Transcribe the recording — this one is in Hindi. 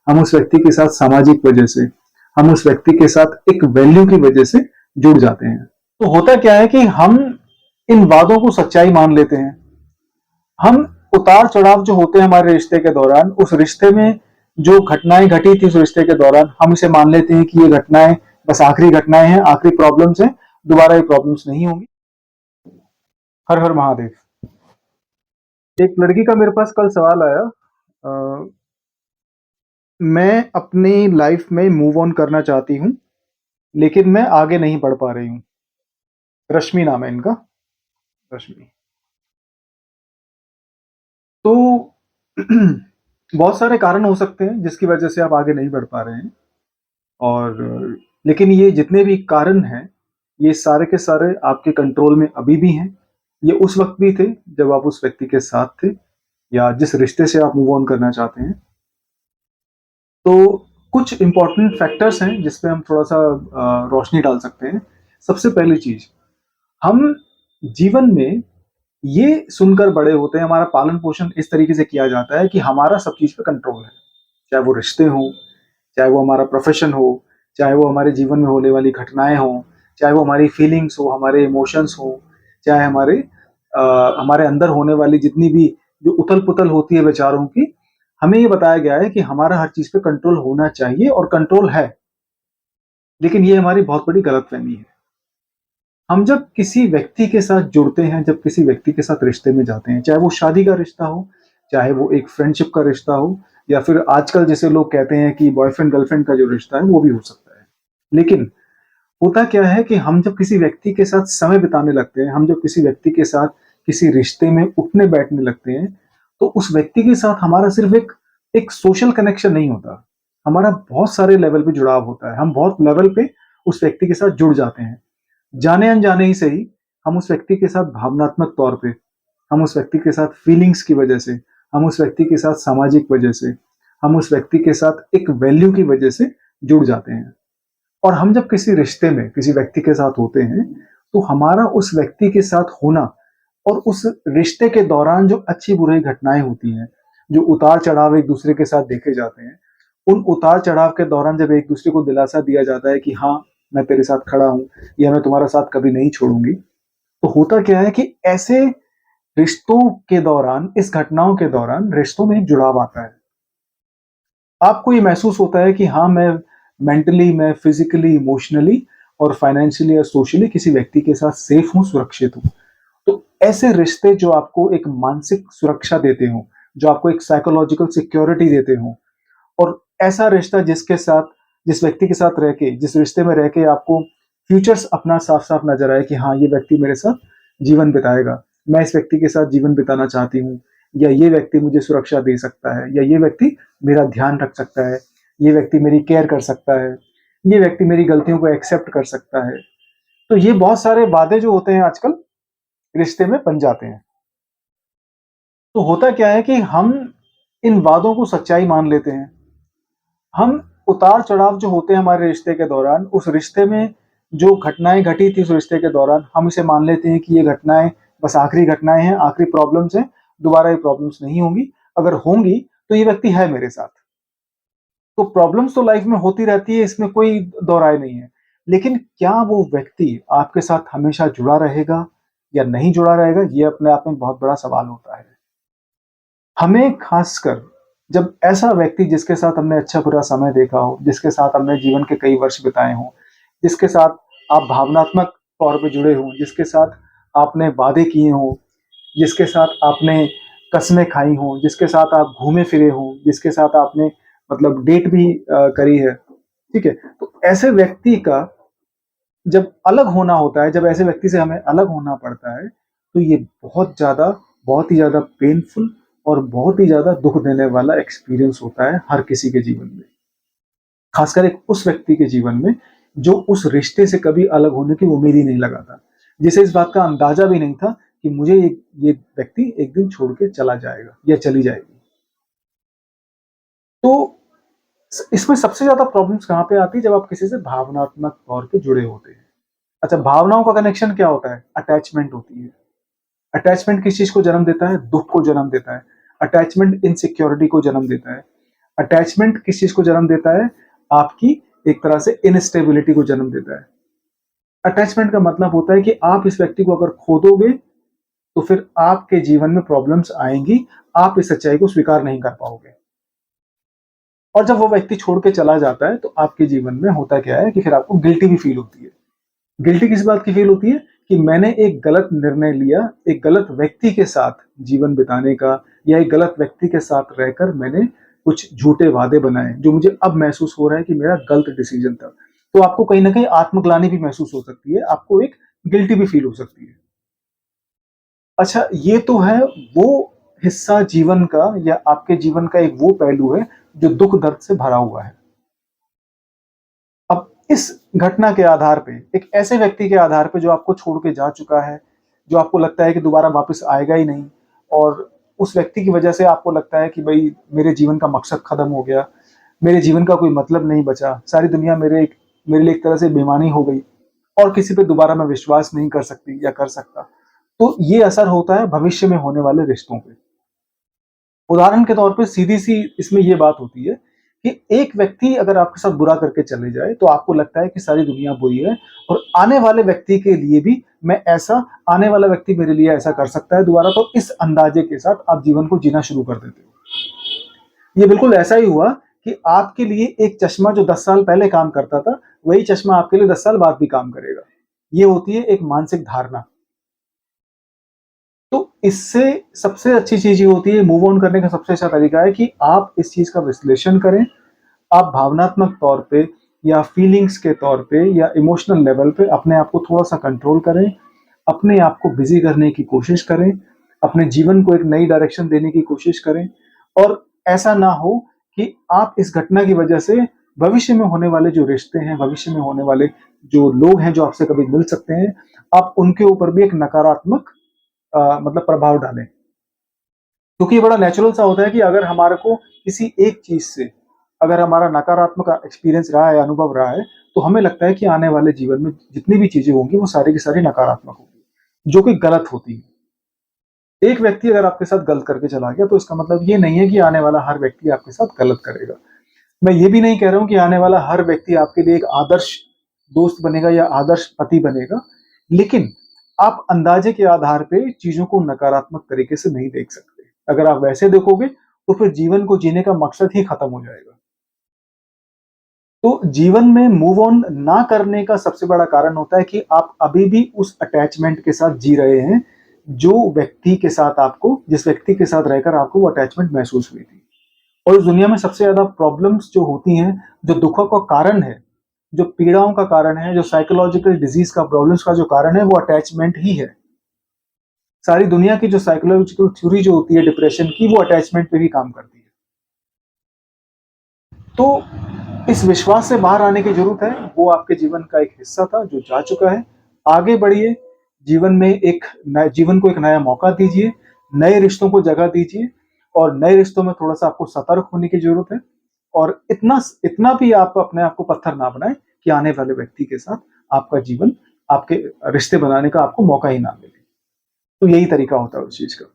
हम उस व्यक्ति के साथ सामाजिक वजह से, हम उस व्यक्ति के साथ एक वैल्यू की वजह से जुड़ जाते हैं। तो होता क्या है कि हम इन वादों को सच्चाई मान लेते हैं। हम उतार चढ़ाव जो होते हैं हमारे रिश्ते के दौरान, उस रिश्ते में जो घटनाएं घटी थी उस रिश्ते के दौरान, हम इसे मान लेते हैं कि ये घटनाएं बस आखिरी घटनाएं हैं, आखिरी प्रॉब्लम्स हैं, दोबारा ये प्रॉब्लम्स नहीं होंगी। हर हर महादेव। एक लड़की का मेरे पास कल सवाल आया, मैं अपनी लाइफ में मूव ऑन करना चाहती हूँ लेकिन मैं आगे नहीं बढ़ पा रही हूँ। रश्मि नाम है इनका, रश्मि। तो बहुत सारे कारण हो सकते हैं जिसकी वजह से आप आगे नहीं बढ़ पा रहे हैं, और लेकिन ये जितने भी कारण हैं, ये सारे के सारे आपके कंट्रोल में अभी भी हैं। ये उस वक्त भी थे जब आप उस व्यक्ति के साथ थे या जिस रिश्ते से आप मूव ऑन करना चाहते हैं। तो कुछ इंपॉर्टेंट फैक्टर्स हैं जिस पे हम थोड़ा सा रोशनी डाल सकते हैं। सबसे पहली चीज, हम जीवन में ये सुनकर बड़े होते हैं, हमारा पालन पोषण इस तरीके से किया जाता है कि हमारा सब चीज पे कंट्रोल है। चाहे वो रिश्ते हों, चाहे वो हमारा प्रोफेशन हो, चाहे वो हमारे जीवन में होने वाली घटनाएं हों, चाहे वो हमारी फीलिंग्स हो, हमारे इमोशंस हो, चाहे हमारे अंदर होने वाली जितनी भी जो उथल पुथल होती है विचारों की, हमें ये बताया गया है कि हमारा हर चीज पे कंट्रोल होना चाहिए और कंट्रोल है। लेकिन ये हमारी बहुत बड़ी गलतफहमी है। हम जब किसी व्यक्ति के साथ जुड़ते हैं, जब किसी व्यक्ति के साथ रिश्ते में जाते हैं, चाहे वो शादी का रिश्ता हो, चाहे वो एक फ्रेंडशिप का रिश्ता हो, या फिर आजकल जैसे लोग कहते हैं कि बॉयफ्रेंड गर्लफ्रेंड का जो रिश्ता है वो भी हो सकता है। लेकिन होता क्या है कि हम जब किसी व्यक्ति के साथ समय बिताने लगते हैं, हम जब किसी व्यक्ति के साथ किसी रिश्ते में उठने बैठने लगते हैं, तो उस व्यक्ति के साथ हमारा सिर्फ एक एक सोशल कनेक्शन नहीं होता, हमारा बहुत सारे लेवल पे जुड़ाव होता है। हम बहुत लेवल पे उस व्यक्ति के साथ जुड़ जाते हैं। जाने अनजाने ही सही, हम उस व्यक्ति के साथ भावनात्मक तौर पे, हम उस व्यक्ति के साथ फीलिंग्स की वजह से, हम उस व्यक्ति के साथ सामाजिक वजह से, हम उस व्यक्ति के साथ एक वैल्यू की वजह से जुड़ जाते हैं। और हम जब किसी रिश्ते में किसी व्यक्ति के साथ होते हैं, तो हमारा उस व्यक्ति के साथ होना और उस रिश्ते के दौरान जो अच्छी बुरी घटनाएं होती हैं, जो उतार चढ़ाव एक दूसरे के साथ देखे जाते हैं, उन उतार चढ़ाव के दौरान जब एक दूसरे को दिलासा दिया जाता है कि हाँ, मैं तेरे साथ खड़ा हूं या मैं तुम्हारा साथ कभी नहीं छोड़ूंगी, तो होता क्या है कि ऐसे रिश्तों के दौरान, इस घटनाओं के दौरान रिश्तों में एक जुड़ाव आता है। आपको ये महसूस होता है कि हाँ, मैं मेंटली, मैं फिजिकली, इमोशनली और फाइनेंशियली या सोशली किसी व्यक्ति के साथ सेफ हूं, सुरक्षित हूं। तो ऐसे रिश्ते जो आपको एक मानसिक सुरक्षा देते हो, जो आपको एक साइकोलॉजिकल सिक्योरिटी देते हो, और ऐसा रिश्ता जिसके साथ, जिस व्यक्ति के साथ रह के, जिस रिश्ते में रह के आपको फ्यूचर्स अपना साफ साफ नजर आए कि हाँ, ये व्यक्ति मेरे साथ जीवन बिताएगा, मैं इस व्यक्ति के साथ जीवन बिताना चाहती हूँ, या ये व्यक्ति मुझे सुरक्षा दे सकता है, या ये व्यक्ति मेरा ध्यान रख सकता है, ये व्यक्ति मेरी केयर कर सकता है, ये व्यक्ति मेरी गलतियों को एक्सेप्ट कर सकता है। तो ये बहुत सारे वादे जो होते हैं आजकल रिश्ते में बन जाते हैं। तो होता क्या है कि हम इन वादों को सच्चाई मान लेते हैं। हम उतार चढ़ाव जो होते हैं हमारे रिश्ते के दौरान, उस रिश्ते में जो घटनाएं घटी थी उस रिश्ते के दौरान, हम इसे मान लेते हैं कि ये घटनाएं बस आखिरी घटनाएं हैं, आखिरी प्रॉब्लम्स हैं, दोबारा ये प्रॉब्लम्स नहीं होंगी। अगर होंगी तो ये व्यक्ति है मेरे साथ। तो प्रॉब्लम्स तो लाइफ में होती रहती है, इसमें कोई दो राय नहीं है। लेकिन क्या वो व्यक्ति आपके साथ हमेशा जुड़ा रहेगा या नहीं जुड़ा रहेगा, ये अपने आप में बहुत बड़ा सवाल होता है। हमें खासकर जब ऐसा व्यक्ति जिसके साथ हमने अच्छा बुरा समय देखा हो, जिसके साथ हमने जीवन के कई वर्ष बिताए हों, जिसके साथ आप भावनात्मक तौर पे जुड़े हों, जिसके साथ आपने वादे किए हों, जिसके साथ आपने कस्में खाई हों, जिसके साथ आप घूमे फिरे हों, जिसके साथ आपने मतलब डेट भी करी है, ठीक है? तो ऐसे व्यक्ति का जब अलग होना होता है, जब ऐसे व्यक्ति से हमें अलग होना पड़ता है, तो ये बहुत ही ज़्यादा पेनफुल और बहुत ही ज़्यादा दुःख देने वाला एक्सपीरियंस होता है हर किसी के जीवन में। खासकर एक उस व्यक्ति के जीवन में जो उस रिश्ते से कभी अलग होने की उम्मीद ही नहीं लगाता, जिसे इस बात का अंदाजा भी नहीं था कि मुझे ये व्यक्ति एक दिन छोड़ के चला जाएगा या चली जाएगी। तो इसमें सबसे ज़्यादा प्रॉब्लम्स कहाँ पे आती है? जब आप किसी से भावनात्मक तौर पे जुड़े होते हैं। अच्छा, भावनाओं का कनेक्शन क्या होता है? अटैचमेंट होती है। अटैचमेंट किस चीज को जन्म देता है? दुख को जन्म देता है। अटैचमेंट इनसिक्योरिटी को जन्म देता है। अटैचमेंट किस चीज को जन्म देता है? आपकी एक तरह से इनस्टेबिलिटी को जन्म देता है। अटैचमेंट का मतलब होता है कि आप इस व्यक्ति को अगर खो दोगे तो फिर आपके जीवन में प्रॉब्लम्स आएंगी, आप इस सच्चाई को स्वीकार नहीं कर पाओगे। और जब वो व्यक्ति छोड़ के चला जाता है तो आपके जीवन में होता क्या है कि फिर आपको गिल्टी भी फील होती है। गिल्टी किस बात की फील होती है? कि मैंने एक गलत निर्णय लिया, एक गलत व्यक्ति के साथ जीवन बिताने का, या एक गलत व्यक्ति के साथ रहकर मैंने कुछ झूठे वादे बनाए, जो मुझे अब महसूस हो रहा है कि मेरा गलत डिसीजन था। तो आपको कहीं ना कहीं आत्मग्लानि भी महसूस हो सकती है, आपको एक गिल्टी भी फील हो सकती है। अच्छा, ये तो है वो हिस्सा जीवन का, या आपके जीवन का एक वो पहलू है जो दुख दर्द से भरा हुआ है। अब इस घटना के आधार पे, एक ऐसे व्यक्ति के आधार पे जो आपको छोड़ के जा चुका है, जो आपको लगता है कि दोबारा वापस आएगा ही नहीं, और उस व्यक्ति की वजह से आपको लगता है कि भाई मेरे जीवन का मकसद खत्म हो गया, मेरे जीवन का कोई मतलब नहीं बचा, सारी दुनिया मेरे लिए एक तरह से बेईमानी हो गई, और किसी पे दोबारा मैं विश्वास नहीं कर सकती या कर सकता। तो ये असर होता है भविष्य में होने वाले रिश्तों पे। उदाहरण के तौर पे सीधी सी इसमें ये बात होती है कि एक व्यक्ति अगर आपके साथ बुरा करके चले जाए तो आपको लगता है कि सारी दुनिया बुरी है, और आने वाले व्यक्ति के लिए भी मैं ऐसा आने वाला व्यक्ति मेरे लिए ऐसा कर सकता है दोबारा, तो इस अंदाजे के साथ आप जीवन को जीना शुरू कर देते हो। ये बिल्कुल ऐसा ही हुआ कि आपके लिए एक चश्मा जो 10 साल पहले काम करता था, वही चश्मा आपके लिए 10 साल बाद भी काम करेगा। ये होती है एक मानसिक धारणा। तो इससे सबसे अच्छी चीज ये होती है, मूव ऑन करने का सबसे अच्छा तरीका है कि आप इस चीज का विश्लेषण करें। आप भावनात्मक तौर पे या फीलिंग्स के तौर पे या इमोशनल लेवल पे अपने आप को थोड़ा सा कंट्रोल करें, अपने आप को बिजी करने की कोशिश करें, अपने जीवन को एक नई डायरेक्शन देने की कोशिश करें। और ऐसा ना हो कि आप इस घटना की वजह से भविष्य में होने वाले जो रिश्ते हैं, भविष्य में होने वाले जो लोग हैं जो आपसे कभी मिल सकते हैं, आप उनके ऊपर भी एक नकारात्मक मतलब प्रभाव डालें। क्योंकि ये बड़ा नेचुरल सा होता है कि अगर हमारे को किसी एक चीज से अगर हमारा नकारात्मक एक्सपीरियंस रहा है, अनुभव रहा है, तो हमें लगता है कि आने वाले जीवन में जितनी भी चीजें होंगी वो सारी की सारी नकारात्मक होंगी, जो कि गलत होती है। एक व्यक्ति अगर आपके साथ गलत करके चला गया तो इसका मतलब ये नहीं है कि आने वाला हर व्यक्ति आपके साथ गलत करेगा। मैं ये भी नहीं कह रहा हूं कि आने वाला हर व्यक्ति आपके लिए एक आदर्श दोस्त बनेगा या आदर्श पति बनेगा, लेकिन आप अंदाजे के आधार पे चीजों को नकारात्मक तरीके से नहीं देख सकते। अगर आप वैसे देखोगे तो फिर जीवन को जीने का मकसद ही खत्म हो जाएगा। तो जीवन में मूव ऑन ना करने का सबसे बड़ा कारण होता है कि आप अभी भी उस अटैचमेंट के साथ जी रहे हैं, जो व्यक्ति के साथ आपको जिस व्यक्ति के साथ रहकर आपको वो अटैचमेंट महसूस हुई थी। और इस दुनिया में सबसे ज्यादा प्रॉब्लम्स जो होती हैं, जो दुखों का कारण है, जो पीड़ाओं का कारण है, जो साइकोलॉजिकल डिजीज का प्रॉब्लम्स का जो कारण है, वो अटैचमेंट ही है। सारी दुनिया की जो साइकोलॉजिकल थ्योरी जो होती है डिप्रेशन की, वो अटैचमेंट पे भी काम करती है। तो इस विश्वास से बाहर आने की जरूरत है, वो आपके जीवन का एक हिस्सा था जो जा चुका है। आगे बढ़िए, जीवन में जीवन को एक नया मौका दीजिए, नए रिश्तों को जगह दीजिए, और नए रिश्तों में थोड़ा सा आपको सतर्क होने की जरूरत है। और इतना इतना भी आप अपने आप को पत्थर ना बनाए कि आने वाले व्यक्ति के साथ आपका जीवन, आपके रिश्ते बनाने का आपको मौका ही ना मिले। तो यही तरीका होता है उस चीज का।